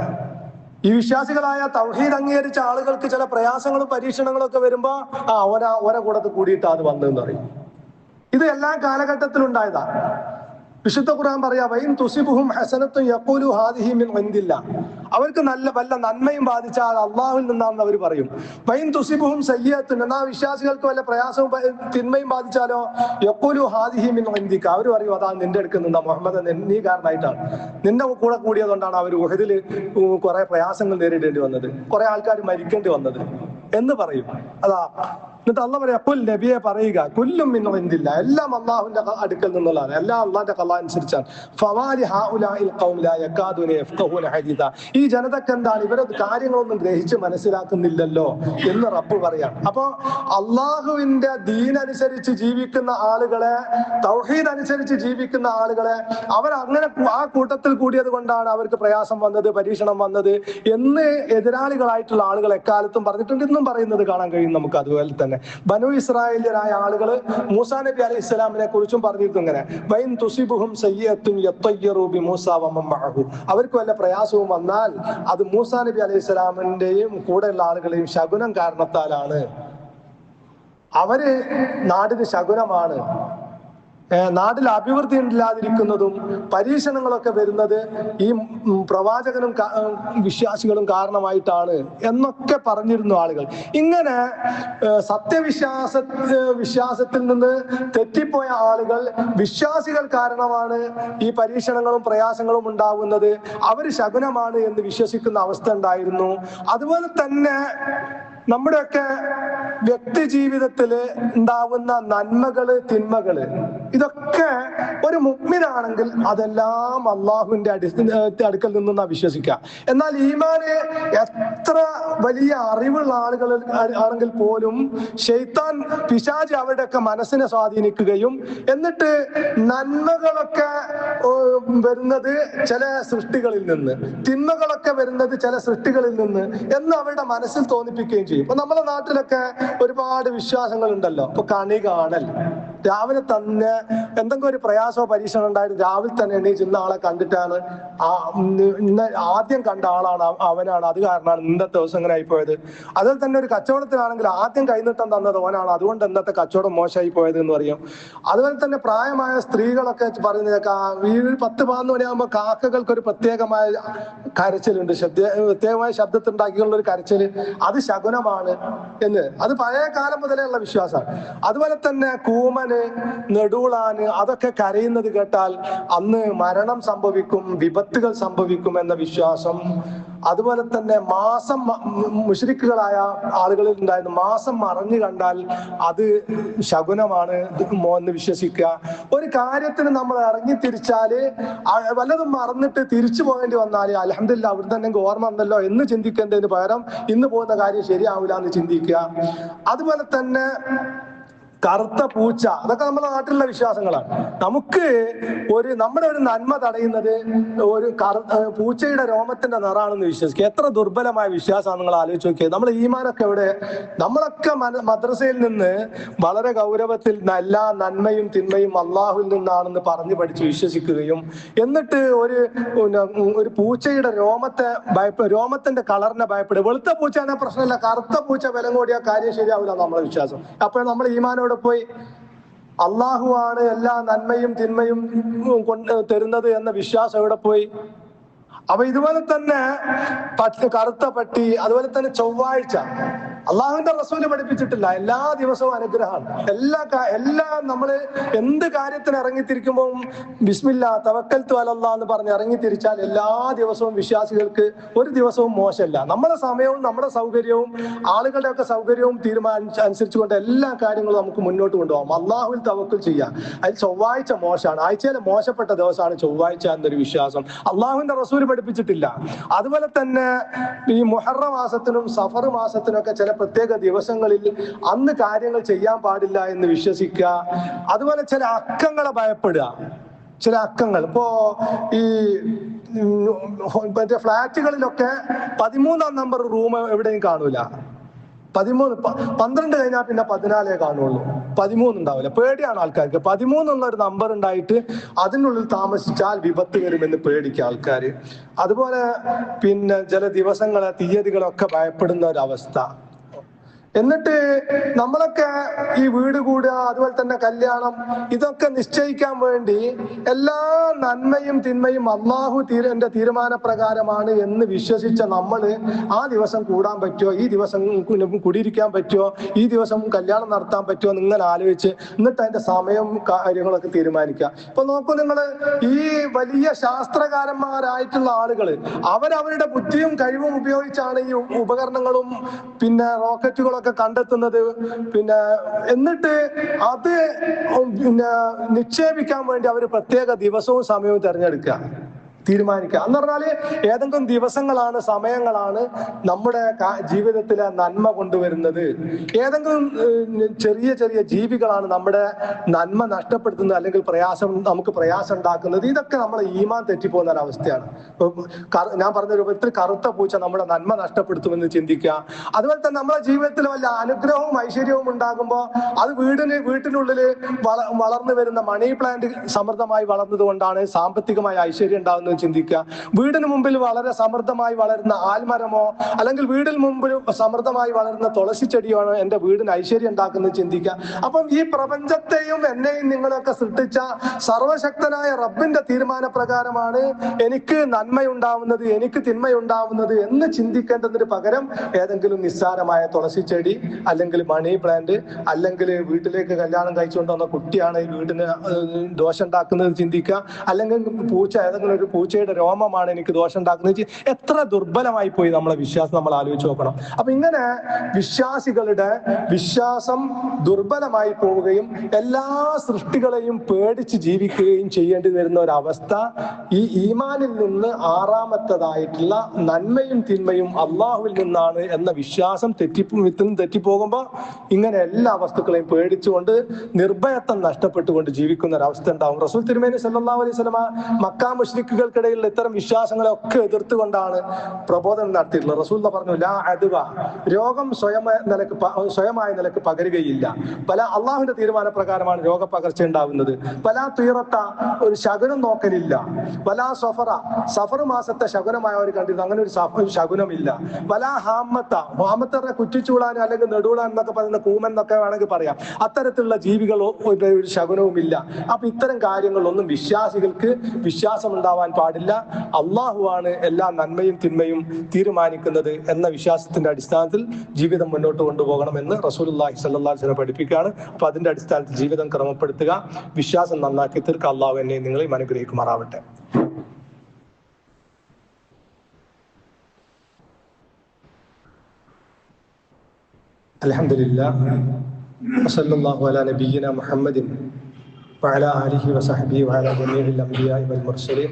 ഈ വിശ്വാസികളായ തൗഹീദ് അംഗീകരിച്ച ആളുകൾക്ക് ചില പ്രയാസങ്ങളും പരീക്ഷണങ്ങളും ഒക്കെ വരുമ്പോ ഒരേ കൂടത്ത് കൂടിയിട്ടാ അത് വന്നതെന്ന് പറയും. ഇത് എല്ലാ കാലഘട്ടത്തിലും ഉണ്ടായതാ. വിശുദ്ധ ഖുർആൻ പറയാ, വൈൻ തുസിബുഹും ഹസനത്തുൻ യഖൂലു ഹാദിഹി മിൻ ഇൻദില്ലാ. അവർക്ക് വല്ല നന്മയും ബാധിച്ചാൽ അള്ളാഹുവിൽ നിന്നാണെന്ന് അവർ പറയും. വൈൻ തുസിബുഹും സയ്യിഅത്തുൻ, എന്നാ വിശ്വാസികൾക്ക് വല്ല പ്രയാസവും തിന്മയും ബാധിച്ചാലോ യഖൂലു ഹാദിഹി മിൻ ഇൻദിക, അവർ പറയും അതാ നിന്റെ അടുക്കൽ നിന്നാ മുഹമ്മദ്, നീ കാരണമായിട്ടാണ്, നിന്റെ കൂടെ കൂടിയതുകൊണ്ടാണ് അവർ ഉഹദിൽ കുറെ പ്രയാസങ്ങൾ നേരിടേണ്ടി വന്നത്, കുറെ ആൾക്കാർ മരിക്കേണ്ടി വന്നത് എന്ന് പറയും. അതാ എന്നിട്ട് അള്ളാഹ് പറയാ, കുൽ നബിയെ പറയുക, കുല്ലും മിൻ ഇൻദില്ലാ, എല്ലാം അള്ളാഹുവിന്റെ അടുക്കൽ നിന്നുള്ളതാണ്, എല്ലാം അള്ളാഹിന്റെ ഖള അനുസരിച്ചാണ്. ഫമാലി ഹൗലാഇൽ ഖൗം ലാ യകാദൂന യഫ്ഖഹൂന ഹദീഥ, ഈ ജനതക്ക് എന്താണ്, ഇവരെ കാര്യങ്ങളൊന്നും ഗ്രഹിച്ച് മനസ്സിലാക്കുന്നില്ലല്ലോ എന്ന് റബ്ബ് പറയാം. അപ്പൊ അള്ളാഹുവിന്റെ ദീൻ അനുസരിച്ച് ജീവിക്കുന്ന ആളുകളെ, തൗഹീദ് അനുസരിച്ച് ജീവിക്കുന്ന ആളുകളെ, അവരങ്ങനെ ആ കൂട്ടത്തിൽ കൂടിയത് കൊണ്ടാണ് അവർക്ക് പ്രയാസം വന്നത്, പരീക്ഷണം വന്നത് എന്ന് എതിരാളികളായിട്ടുള്ള ആളുകൾ എക്കാലത്തും പറഞ്ഞിട്ടുണ്ട്, ഇന്നും പറയുന്നത് കാണാൻ കഴിയും നമുക്ക്. അതുപോലെ തന്നെ ബനു ഇസ്രായേലിയരായ ആളുകൾ മൂസാ നബി അലൈഹി ഇസ്ലാമിനെ കുറിച്ചും പറഞ്ഞിരുന്നു ഇങ്ങനെ, വൈൻ തുസിബുഹും സയ്യിഅത്തുൻ യത്തയ്യറു ബിമൂസാ വമൻ മഅഹു, അവർക്ക് വല്ല പ്രയാസവും വന്നാൽ അത് മൂസാ നബി അലൈഹി ഇസ്ലാമിന്റെയും കൂടെയുള്ള ആളുകളെയും ശകുനം കാരണത്താലാണ്. അവര് നാടിന് ശകുനമാണ്. നാട്ടിൽ അഭിവൃദ്ധി ഇല്ലാതിരിക്കുന്നതും പരീക്ഷണങ്ങളൊക്കെ വരുന്നത് ഈ പ്രവാചകനും വിശ്വാസികളും കാരണമായിട്ടാണ് എന്നൊക്കെ പറഞ്ഞിരുന്നു ആളുകൾ. ഇങ്ങനെ വിശ്വാസത്തിൽ നിന്ന് തെറ്റിപ്പോയ ആളുകൾ വിശ്വാസികൾ കാരണമാണ് ഈ പരീക്ഷണങ്ങളും പ്രയാസങ്ങളും ഉണ്ടാവുന്നത്, അവര് ശകുനമാണ് എന്ന് വിശ്വസിക്കുന്ന അവസ്ഥ ഉണ്ടായിരുന്നു. അതുപോലെ തന്നെ നമ്മുടെയൊക്കെ വ്യക്തി ജീവിതത്തില് ഉണ്ടാവുന്ന നന്മകള് തിന്മകള് ഇതൊക്കെ ഒരു മുഅ്മിനാണെങ്കിൽ അതെല്ലാം അള്ളാഹുവിന്റെ അടുക്കൽ നിന്നാ വിശ്വസിക്കുക. എന്നാൽ ഈമാന് എത്ര വലിയ അറിവുള്ള ആളുകൾ ആണെങ്കിൽ പോലും ശൈത്താൻ പിശാച് അവരുടെയൊക്കെ മനസ്സിനെ സ്വാധീനിക്കുകയും എന്നിട്ട് നന്മകളൊക്കെ വരുന്നത് ചില സൃഷ്ടികളിൽ നിന്ന്, തിന്മകളൊക്കെ വരുന്നത് ചില സൃഷ്ടികളിൽ നിന്ന് എന്ന് അവരുടെ മനസ്സിൽ തോന്നിപ്പിക്കുകയും ചെയ്യും. ഇപ്പൊ നമ്മുടെ നാട്ടിലൊക്കെ ഒരുപാട് വിശ്വാസങ്ങൾ ഉണ്ടല്ലോ. ഇപ്പൊ കണി കാണൽ, രാവിലെ തന്നെ എന്തെങ്കിലും ഒരു പ്രയാസമോ പരീക്ഷണം ഉണ്ടായിട്ട് രാവിലെ തന്നെ എണീച്ച് ഇന്ന ആളെ കണ്ടിട്ടാണ്, ഇന്ന് ആദ്യം കണ്ട ആളാണ് അവനാണ്, അത് കാരണമാണ് ഇന്നത്തെ ദിവസം ഇങ്ങനെ ആയിപ്പോയത്. അതുപോലെ തന്നെ ഒരു കച്ചവടത്തിലാണെങ്കിൽ ആദ്യം കൈനീട്ടം തന്നത് ഓനാണ്, അതുകൊണ്ട് ഇന്നത്തെ കച്ചവടം മോശമായി പോയത് എന്ന് പറയും. അതുപോലെ തന്നെ പ്രായമായ സ്ത്രീകളൊക്കെ പറയുന്നത്, വീട് 10-11 മണിയാകുമ്പോൾ കാക്കകൾക്ക് ഒരു പ്രത്യേകമായ കരച്ചിലുണ്ട്, പ്രത്യേകമായ ശബ്ദത്തുണ്ടാക്കിയുള്ള ഒരു കരച്ചില്, അത് ശകുനമാണ് എന്ന്, അത് പഴയ കാലം മുതലേ ഉള്ള വിശ്വാസമാണ്. അതുപോലെ തന്നെ കൂമന്, നെടുളാന് അതൊക്കെ കരയുന്നത് കേട്ടാൽ അന്ന് മരണം സംഭവിക്കും, വിപത്തുകൾ സംഭവിക്കും എന്ന വിശ്വാസം. അതുപോലെ തന്നെ മാസം, മുശ്രിക്കുകളായ ആളുകളിൽ ഉണ്ടായിരുന്നു, മാസം മറഞ്ഞു കണ്ടാൽ അത് ശകുനമാണ് എന്ന് വിശ്വസിക്കുക. ഒരു കാര്യത്തിന് നമ്മൾ ഇറങ്ങി തിരിച്ചാല് വല്ലതും മറന്നിട്ട് തിരിച്ചു പോകേണ്ടി വന്നാല് അൽഹംദുലില്ലാ അവിടെ തന്നെ ഓർമ്മ വന്നല്ലോ എന്ന് ചിന്തിക്കേണ്ടതിന് പകരം ഇന്ന് പോകുന്ന കാര്യം ശരിയാവില്ല എന്ന് ചിന്തിക്കുക. അതുപോലെ തന്നെ കറുത്ത പൂച്ച, അതൊക്കെ നമ്മുടെ നാട്ടിലുള്ള വിശ്വാസങ്ങളാണ്. നമ്മുടെ ഒരു നന്മ തടയുന്നത് ഒരു പൂച്ചയുടെ രോമത്തിന്റെ നിറാണെന്ന് വിശ്വസിക്കുക. എത്ര ദുർബലമായ വിശ്വാസമാണ് നിങ്ങൾ ആലോചിച്ച് നോക്കിയത്. നമ്മൾ ഈമാനൊക്കെ എവിടെ? നമ്മളൊക്കെ മദ്രസയിൽ നിന്ന് വളരെ ഗൗരവത്തിൽ എല്ലാ നന്മയും തിന്മയും അള്ളാഹുവിൽ നിന്നാണെന്ന് പറഞ്ഞു പഠിച്ച് വിശ്വസിക്കുകയും എന്നിട്ട് ഒരു പൂച്ചയുടെ രോമത്തിന്റെ കളറിനെ ഭയപ്പെടുക. വെളുത്ത പൂച്ച പ്രശ്നമില്ല, കറുത്ത പൂച്ച വില കൂടിയ കാര്യം ശരിയാവില്ല നമ്മളെ വിശ്വാസം. അപ്പോൾ നമ്മൾ ഈമാനോട് പോയി അള്ളാഹുവാണ് എല്ലാ നന്മയും തിന്മയും തരുന്നത് എന്ന വിശ്വാസം എവിടെ പോയി? അപ്പൊ ഇതുപോലെ തന്നെ കറുത്ത പട്ടി, അതുപോലെ തന്നെ ചൊവ്വാഴ്ച അള്ളാഹുവിന്റെ റസൂല് പഠിപ്പിച്ചിട്ടില്ല. എല്ലാ ദിവസവും അനുഗ്രഹമാണ്. എല്ലാ നമ്മള് എന്ത് കാര്യത്തിന് ഇറങ്ങിത്തിരിക്കുമ്പോൾ ബിസ്മില്ലാ തവക്കൽതു അലല്ലാഹ് എന്ന് പറഞ്ഞ് ഇറങ്ങിത്തിരിച്ചാൽ എല്ലാ ദിവസവും വിശ്വാസികൾക്ക് ഒരു ദിവസവും മോശമല്ല. നമ്മുടെ സമയവും നമ്മുടെ സൗകര്യവും ആളുകളുടെ ഒക്കെ സൗകര്യവും അനുസരിച്ചുകൊണ്ട് എല്ലാ കാര്യങ്ങളും നമുക്ക് മുന്നോട്ട് കൊണ്ടുപോകാം. അള്ളാഹുവിൽ തവക്കൽ ചെയ്യാം. അതിൽ ചൊവ്വാഴ്ച മോശമാണ്, ആഴ്ചയിലെ മോശപ്പെട്ട ദിവസമാണ് ചൊവ്വാഴ്ച എന്നൊരു വിശ്വാസം അള്ളാഹുവിന്റെ റസൂല് പഠിപ്പിച്ചിട്ടില്ല. അതുപോലെ തന്നെ ഈ മുഹറം മാസത്തിനും സഫർ മാസത്തിനും ഒക്കെ ചില പ്രത്യേക ദിവസങ്ങളിൽ അന്ന് കാര്യങ്ങൾ ചെയ്യാൻ പാടില്ല എന്ന് വിശ്വസിക്കുക. അതുപോലെ ചില അക്കങ്ങളെ ഭയപ്പെടുക. ചില അക്കങ്ങൾ ഇപ്പോ ഈ മറ്റേ ഫ്ലാറ്റുകളിലൊക്കെ 13-ാം നമ്പർ റൂം എവിടെയും കാണൂല. 12 കഴിഞ്ഞാൽ പിന്നെ 14 കാണുള്ളൂ, 13 ഉണ്ടാവില്ല. പേടിയാണ് ആൾക്കാർക്ക്. 13 എന്നൊരു നമ്പർ ഉണ്ടായിട്ട് അതിനുള്ളിൽ താമസിച്ചാൽ വിപത്ത് വരുമെന്ന് പേടിക്കുക ആൾക്കാര്. അതുപോലെ പിന്നെ ചില ദിവസങ്ങളെ തീയതികളൊക്കെ ഭയപ്പെടുന്ന ഒരവസ്ഥ. എന്നിട്ട് നമ്മളൊക്കെ ഈ വീട് കൂടുക, അതുപോലെ തന്നെ കല്യാണം, ഇതൊക്കെ നിശ്ചയിക്കാൻ വേണ്ടി എല്ലാ നന്മയും തിന്മയും എന്റെ തീരുമാനപ്രകാരമാണ് എന്ന് വിശ്വസിച്ച നമ്മള് ആ ദിവസം കൂടാൻ പറ്റുമോ, ഈ ദിവസം കുടിയിരിക്കാൻ പറ്റുമോ, ഈ ദിവസം കല്യാണം നടത്താൻ പറ്റുമോ എന്ന് ഇങ്ങനെ ആലോചിച്ച് എന്നിട്ട് അതിന്റെ സമയം കാര്യങ്ങളൊക്കെ തീരുമാനിക്കുക. ഇപ്പൊ നോക്കൂ നിങ്ങള്, ഈ വലിയ ശാസ്ത്രകാരന്മാരായിട്ടുള്ള ആളുകള് അവരവരുടെ ബുദ്ധിയും കഴിവും ഉപയോഗിച്ചാണ് ഈ ഉപകരണങ്ങളും പിന്നെ റോക്കറ്റുകളും കാര്യങ്ങളൊക്കെ കണ്ടെത്തുന്നത്. പിന്നെ എന്നിട്ട് അത് പിന്നെ നിക്ഷേപിക്കാൻ വേണ്ടി അവർ പ്രത്യേക ദിവസവും സമയവും തിരഞ്ഞെടുക്കുക, തീരുമാനിക്കുക. എന്ന് പറഞ്ഞാല് ഏതെങ്കിലും ദിവസങ്ങളാണ്, സമയങ്ങളാണ് നമ്മുടെ ജീവിതത്തിലെ നന്മ കൊണ്ടുവരുന്നത്. ഏതെങ്കിലും ചെറിയ ചെറിയ ജീവികളാണ് നമ്മുടെ നന്മ നഷ്ടപ്പെടുത്തുന്നത്, അല്ലെങ്കിൽ നമുക്ക് പ്രയാസം ഉണ്ടാക്കുന്നത്. ഇതൊക്കെ നമ്മളെ ഈമാൻ തെറ്റിപ്പോകുന്ന ഒരവസ്ഥയാണ്. ഞാൻ പറഞ്ഞ രൂപത്തിൽ കറുത്ത പൂച്ച നമ്മുടെ നന്മ നഷ്ടപ്പെടുത്തുമെന്ന് ചിന്തിക്കുക. അതുപോലെ തന്നെ നമ്മളെ ജീവിതത്തിൽ വല്ല അനുഗ്രഹവും ഐശ്വര്യവും ഉണ്ടാകുമ്പോൾ അത് വീട്ടിനുള്ളിൽ വളർന്നു വരുന്ന മണി പ്ലാന്റ് സമൃദ്ധമായി വളർന്നത് കൊണ്ടാണ് സാമ്പത്തികമായ ഐശ്വര്യം ഉണ്ടാകുന്നത് ചിന്തിക്കുക. വീടിന് മുമ്പിൽ വളരെ സമൃദ്ധമായി വളരുന്ന ആൽമരമോ അല്ലെങ്കിൽ വീടിന് മുമ്പിൽ സമൃദ്ധമായി വളരുന്ന തുളസി ചെടിയോ എന്റെ വീടിന് ഐശ്വര്യം ഉണ്ടാക്കുന്നത് ചിന്തിക്കുക. അപ്പം ഈ പ്രപഞ്ചത്തെയും എന്നെയും നിങ്ങളൊക്കെ സൃഷ്ടിച്ച സർവശക്തനായ റബ്ബിന്റെ തീരുമാനപ്രകാരമാണ് എനിക്ക് നന്മയുണ്ടാവുന്നത്, എനിക്ക് തിന്മയുണ്ടാവുന്നത് എന്ന് ചിന്തിക്കേണ്ടതിന് പകരം ഏതെങ്കിലും നിസ്സാരമായ തുളസി ചെടി, അല്ലെങ്കിൽ മണി പ്ലാന്റ്, അല്ലെങ്കിൽ വീട്ടിലേക്ക് കല്യാണം കഴിച്ചുകൊണ്ട് വന്ന കുട്ടിയാണ് ഈ വീടിന് ദോഷം ഉണ്ടാക്കുന്നത് ചിന്തിക്കുക. അല്ലെങ്കിൽ പൂച്ച, ഏതെങ്കിലും ഒരു പൂച്ചയുടെ രോമമാണ് എനിക്ക് ദോഷം ഉണ്ടാക്കുന്നത്. എത്ര ദുർബലമായി പോയി നമ്മളെ വിശ്വാസം, നമ്മൾ ആലോചിച്ച് നോക്കണം. അപ്പൊ ഇങ്ങനെ വിശ്വാസികളുടെ വിശ്വാസം ദുർബലമായി പോവുകയും എല്ലാ സൃഷ്ടികളെയും പേടിച്ച് ജീവിക്കുകയും ചെയ്യേണ്ടി വരുന്ന ഒരവസ്ഥ ഈ ഈമാനിൽ നിന്ന് ആറാമത്തതായിട്ടുള്ള നന്മയും തിന്മയും അള്ളാഹുവിൽ നിന്നാണ് എന്ന വിശ്വാസം തെറ്റിപ്പോകുമ്പോൾ ഇങ്ങനെ എല്ലാ വസ്തുക്കളെയും പേടിച്ചുകൊണ്ട് നിർഭയത്വം നഷ്ടപ്പെട്ടുകൊണ്ട് ജീവിക്കുന്ന ഒരവസ്ഥ ഉണ്ടാവും. റസൂൽ തിരുമേനി സല്ലല്ലാഹു അലൈഹി വസല്ലമ മക്കാ മുശ്രിക്കുകൾക്കിടയിൽ ഇത്തരം വിശ്വാസങ്ങളെ ഒക്കെ എതിർത്തുകൊണ്ടാണ് പ്രബോധനം നടത്തിയിട്ടുള്ളത്. റസൂൽ പറഞ്ഞു, ലാ അദ്വ, രോഗം സ്വയമായ നിലക്ക് പകരുകയില്ല. പല അള്ളാഹുവിന്റെ തീരുമാനപ്രകാരമാണ് രോഗപകർച്ച ഉണ്ടാവുന്നത്. പല തീറത്ത, ഒരു ശകുനം നോക്കലില്ല. പല സഫർ മാസത്തെ ശകുനമായ അവർ കണ്ടിരുന്നു, അങ്ങനെ ഒരു ശകുനമില്ല. പല ഹാമത്തെ കുറ്റിച്ചൂളാൻ അല്ലെങ്കിൽ നെടുവിളാൻ എന്നൊക്കെ പറയുന്ന കൂമൻ എന്നൊക്കെ വേണമെങ്കിൽ പറയാം. അത്തരത്തിലുള്ള ജീവികൾ ഒരു ശകുനവുമില്ല. അപ്പൊ ഇത്തരം കാര്യങ്ങളൊന്നും വിശ്വാസികൾക്ക് വിശ്വാസം ഉണ്ടാവാൻ പാടില്ല. അള്ളാഹുവാണ് എല്ലാ നന്മയും തിന്മയും തീരുമാനിക്കുന്നത് എന്ന വിശ്വാസത്തിന്റെ അടിസ്ഥാനത്തിൽ ജീവിതം മുന്നോട്ട് കൊണ്ടുപോകണമെന്ന് റസൂലുള്ളാഹി സ്വല്ലല്ലാഹു അലൈഹി വസല്ലം പഠിപ്പിക്കുകയാണ്. അപ്പൊ അതിന്റെ അടിസ്ഥാനത്തിൽ ജീവിതം ക്രമപ്പെടുത്തുക, വിശ്വാസം നന്നാക്കി തീർക്കുക. അള്ളാഹു എന്നെ നിങ്ങളെയും അനുഗ്രഹിക്കുമാറാവട്ടെ. അൽഹംദുലില്ലാഹ് വസല്ലല്ലാഹു അലാ നബിയ്യിനാ മുഹമ്മദിൻ വഅലാ ആലിഹി വസഹ്ബിഹി വഅലാ ജമീഇൽ അംബിയാഇ വൽ മുർസലീൻ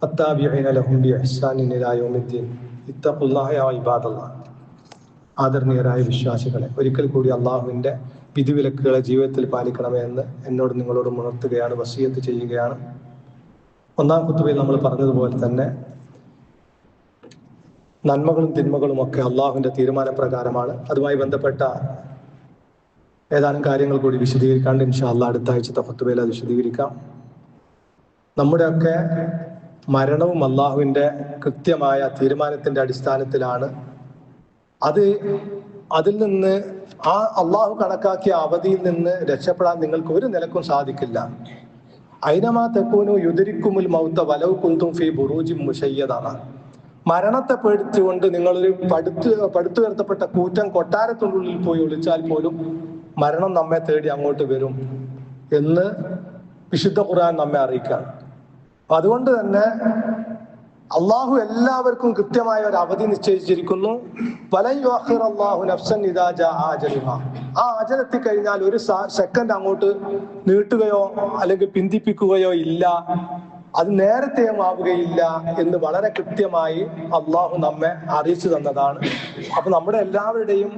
അത്താബിഈന ലഹും ബിഇഹ്സാനിൻ ഇലാ യൗമിദ്ദീൻ ഇത്തഖുല്ലാഹ യാ ഇബാദല്ലാഹ്. ആദരണീയരായ വിശ്വാസികളെ, ഒരിക്കൽ കൂടി അള്ളാഹുവിന്റെ വിധിവിലക്കുകളെ ജീവിതത്തിൽ പാലിക്കണമേ എന്ന് എന്നോട് നിങ്ങളോട് ഉണർത്തുകയാണ്, വസിയത്ത് ചെയ്യുകയാണ്. ഒന്നാം ഖുതുബയിൽ നമ്മൾ പറഞ്ഞതുപോലെ തന്നെ നന്മകളും തിന്മകളും ഒക്കെ അള്ളാഹുവിന്റെ തീരുമാനപ്രകാരമാണ്. അതുമായി ബന്ധപ്പെട്ട ഏതാനും കാര്യങ്ങൾ കൂടി വിശദീകരിക്കാണ്ട് ഇൻഷാ അല്ലാഹ് അടുത്ത ആഴ്ചത്തെ ഖുതുബയിൽ അത് വിശദീകരിക്കാം. നമ്മുടെയൊക്കെ മരണവും അള്ളാഹുവിന്റെ കൃത്യമായ തീരുമാനത്തിന്റെ അടിസ്ഥാനത്തിലാണ്. അതിൽ നിന്ന് ആ അള്ളാഹു കണക്കാക്കിയ അവധിയിൽ നിന്ന് രക്ഷപ്പെടാൻ നിങ്ങൾക്ക് ഒരു നിലക്കും സാധിക്കില്ല. ഐനമാ തകൂനു യുദ്രിക്കുമുൽ മൗത വലൗ കുന്തും ഫീ ബുറൂജിൻ മുശയ്യദാണ്. മരണത്തെ പേടിച്ചുകൊണ്ട് നിങ്ങളൊരു പടുത്തുയർത്തപ്പെട്ട കൂറ്റൻ കൊട്ടാരത്തിനുള്ളിൽ പോയി ഒളിച്ചാൽ പോലും മരണം നമ്മെ തേടി അങ്ങോട്ട് വരും എന്ന് വിശുദ്ധ ഖുർആൻ നമ്മെ അറിയിക്കാം. അതുകൊണ്ട് തന്നെ അള്ളാഹു എല്ലാവർക്കും കൃത്യമായ ഒരു അവധി നിശ്ചയിച്ചിരിക്കുന്നു. ആ അജലെത്തി കഴിഞ്ഞാൽ ഒരു സെക്കൻഡ് അങ്ങോട്ട് നീട്ടുകയോ അല്ലെങ്കിൽ പിന്തിപ്പിക്കുകയോ ഇല്ല, അത് നേരത്തെയും ആവുകയില്ല എന്ന് വളരെ കൃത്യമായി അള്ളാഹു നമ്മെ അറിയിച്ചു തന്നതാണ്. അപ്പൊ നമ്മുടെ എല്ലാവരുടെയും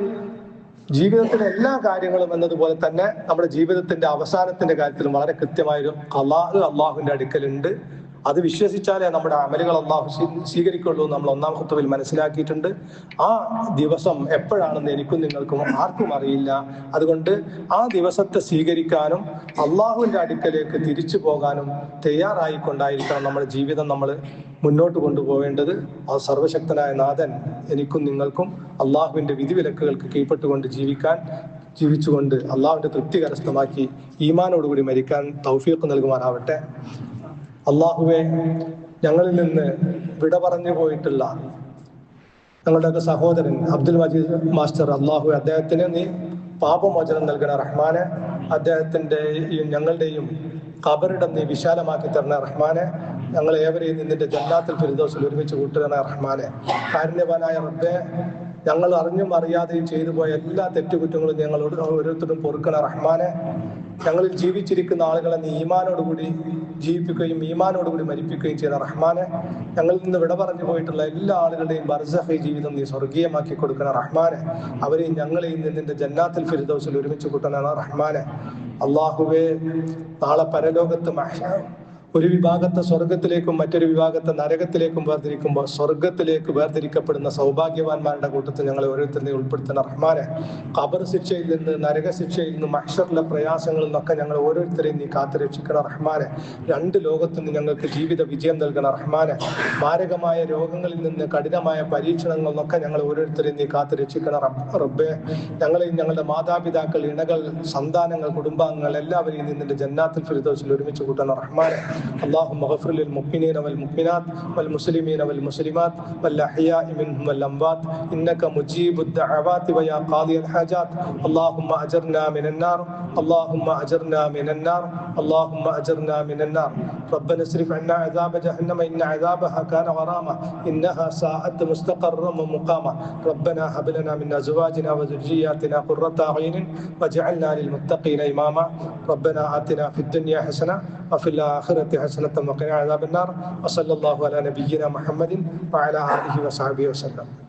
ജീവിതത്തിലെ എല്ലാ കാര്യങ്ങളും എന്നതുപോലെ തന്നെ നമ്മുടെ ജീവിതത്തിന്റെ അവസാനത്തിന്റെ കാര്യത്തിലും വളരെ കൃത്യമായൊരു അള്ളാഹുവിന്റെ അടുക്കലുണ്ട്. അത് വിശ്വസിച്ചാലേ നമ്മുടെ അമലുകൾ അള്ളാഹു സ്വീകരിക്കുള്ളൂ നമ്മൾ ഒന്നാം ഖുതുബയിൽ മനസ്സിലാക്കിയിട്ടുണ്ട്. ആ ദിവസം എപ്പോഴാണെന്ന് എനിക്കും നിങ്ങൾക്കും ആർക്കും അറിയില്ല. അതുകൊണ്ട് ആ ദിവസത്തെ സ്വീകരിക്കാനും അള്ളാഹുവിന്റെ അടുക്കലേക്ക് തിരിച്ചു പോകാനും തയ്യാറായിക്കൊണ്ടായിരിക്കണം നമ്മുടെ ജീവിതം നമ്മൾ മുന്നോട്ട് കൊണ്ടുപോകേണ്ടത്. ആ സർവശക്തനായ നാഥൻ എനിക്കും നിങ്ങൾക്കും അള്ളാഹുവിന്റെ വിധിവിലക്കുകൾക്ക് കീഴ്പ്പെട്ടുകൊണ്ട് ജീവിച്ചുകൊണ്ട് അള്ളാഹുവിന്റെ തൃപ്തി കരസ്ഥമാക്കി ഈമാനോടുകൂടി മരിക്കാൻ തൗഫീഖ് നൽകുമാറാവട്ടെ. അള്ളാഹുവെ, ഞങ്ങളിൽ നിന്ന് വിട പറഞ്ഞു പോയിട്ടുള്ള ഞങ്ങളുടെയൊക്കെ സഹോദരൻ അബ്ദുൽ മജീദ് മാസ്റ്റർ, അള്ളാഹു അദ്ദേഹത്തിന് നീ പാപമോചനം നൽകണ റഹ്മാനെ. അദ്ദേഹത്തിൻ്റെയും ഞങ്ങളുടെയും ഖബറിടം നീ വിശാലമാക്കി തരണ റഹ്മാനെ. ഞങ്ങൾ ഏവരെയും നിന്നിന്റെ ജന്നാത്തുൽ ഫിർദൗസിൽ ഒരുമിച്ച് കൂട്ടുകണ റഹ്മാനെ. കാരുണ്യവാനായ റബ്ബേ, ഞങ്ങൾ അറിഞ്ഞും അറിയാതെയും ചെയ്തു പോയ എല്ലാ തെറ്റുകുറ്റങ്ങളും ഞങ്ങളോട് ഓരോരുത്തരും പൊറുക്കണ റഹ്മാനെ. ഞങ്ങളിൽ ജീവിച്ചിരിക്കുന്ന ആളുകളെ നീ ഈമാനോടുകൂടി ജീവിപ്പിക്കുകയും ഈമാനോടുകൂടി മരിപ്പിക്കുകയും ചെയ്യുന്ന റഹ്മാനെ. ഞങ്ങളിൽ നിന്ന് വിട പറഞ്ഞു പോയിട്ടുള്ള എല്ലാ ആളുകളുടെയും ബർസഖി ജീവിതം നീ സ്വർഗീയമാക്കി കൊടുക്കണ റഹ്മാനെ. അവരെയും ഞങ്ങളെയും നിന്റെ ജന്നാത്തുൽ ഫിർദൗസിൽ ഒരുമിച്ച് കൂട്ടണ റഹ്മാനെ. അള്ളാഹുവേ, നാളെ പരലോകത്ത് ഒരു വിഭാഗത്തെ സ്വർഗത്തിലേക്കും മറ്റൊരു വിഭാഗത്തെ നരകത്തിലേക്കും വേർതിരിക്കുമ്പോൾ സ്വർഗത്തിലേക്ക് വേർതിരിക്കപ്പെടുന്ന സൗഭാഗ്യവാന്മാരുടെ കൂട്ടത്തിൽ ഞങ്ങളെ ഓരോരുത്തരെയും ഉൾപ്പെടുത്തുന്ന റഹ്മാനെ. ഖബർ ശിക്ഷയിൽ നിന്ന്, നരകശിക്ഷയിൽ നിന്നും, മഹ്ശറിലെ പ്രയാസങ്ങളിൽ നിന്നൊക്കെ ഞങ്ങൾ ഓരോരുത്തരെയും നീ കാത്തുരക്ഷിക്കണം റഹ്മാനെ. രണ്ട് ലോകത്തു നിന്ന് ഞങ്ങൾക്ക് ജീവിത വിജയം നൽകണം റഹ്മാനെ. മാരകമായ രോഗങ്ങളിൽ നിന്ന്, കഠിനമായ പരീക്ഷണങ്ങളിൽ നിന്നൊക്കെ ഞങ്ങൾ ഓരോരുത്തരെയും നീ കാത്തുരക്ഷിക്കണം റബ്ബേ. ഞങ്ങളെയും ഞങ്ങളുടെ മാതാപിതാക്കൾ, ഇണകൾ, സന്താനങ്ങൾ, കുടുംബാംഗങ്ങൾ എല്ലാവരെയും നിന്റെ ജന്നാത്തുൽ ഫിർദൗസിൽ ഒരുമിച്ച് കൂട്ടണം റഹ്മാനെ. اللهم اغفر للمؤمنين والمؤمنات والمسلمين والمسلمات والأحياء منهم والأموات إنك مجيب الدعوات ويا قاضي الحاجات. اللهم أجرنا من النار، اللهم أجرنا من النار، اللهم أجرنا من النار. ربنا اصرف عنا عذاب جهنم إن عذابها كان غراما إنها ساءت مستقرا ومقاما. ربنا هب لنا من أزواجنا وذرياتنا قرة أعين واجعلنا للمتقين إماما. ربنا آتنا في الدنيا حسنة وفي الآخرة حسنة وقنا عذاب النار. وصلى الله على نبينا محمد وعلى آله وصحبه وسلم.